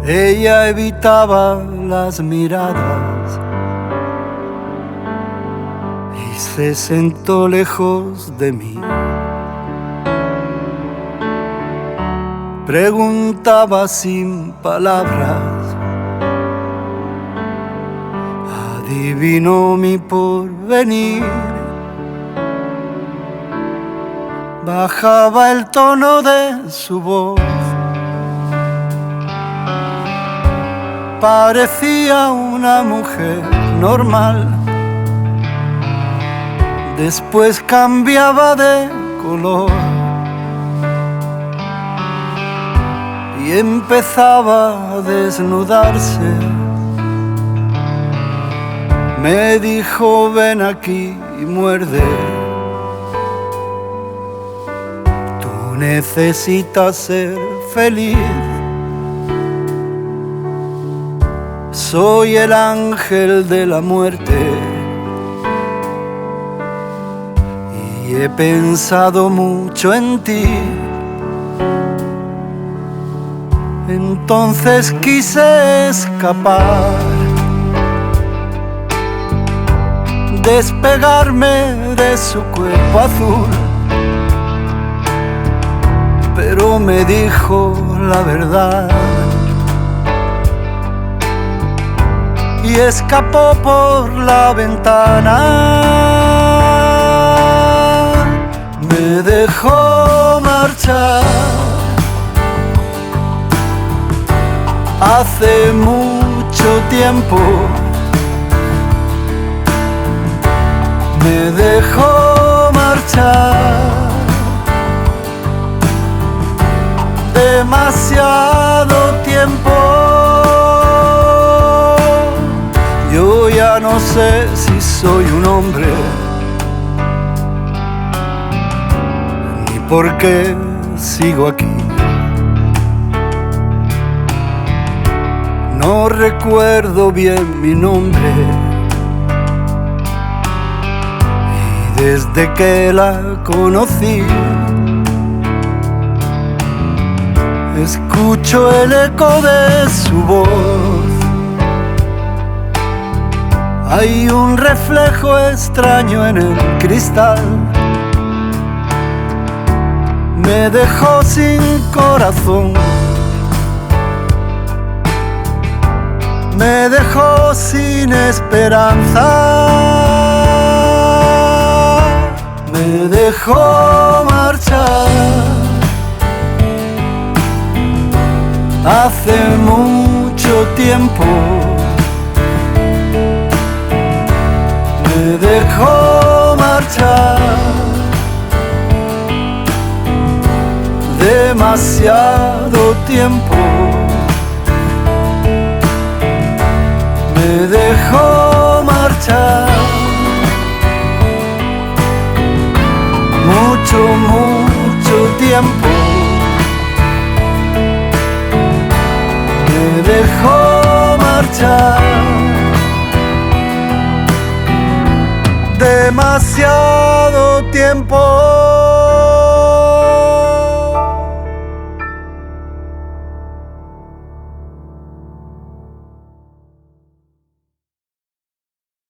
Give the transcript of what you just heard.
Ella evitaba las miradas y se sentó lejos de mí. Preguntaba sin palabras, adivinó mi porvenir. Bajaba el tono de su voz, parecía una mujer normal. Después cambiaba de color y empezaba a desnudarse. Me dijo: ven aquí y muerde. Tú necesitas ser feliz. Soy el ángel de la muerte y he pensado mucho en ti. Entonces quise escapar, despegarme de su cuerpo azul, pero me dijo la verdad y escapó por la ventana. Me dejó marchar hace mucho tiempo. Me dejó marchar demasiado tiempo. Yo ya no sé si soy un hombre, ni por qué sigo aquí. No recuerdo bien mi nombre y desde que la conocí escucho el eco de su voz. Hay un reflejo extraño en el cristal. Me dejó sin corazón, me dejó sin esperanza. Me dejó marchar hace mucho tiempo. Me dejó marchar demasiado tiempo. Me dejó marchar mucho, mucho tiempo. Me dejó marchar demasiado tiempo.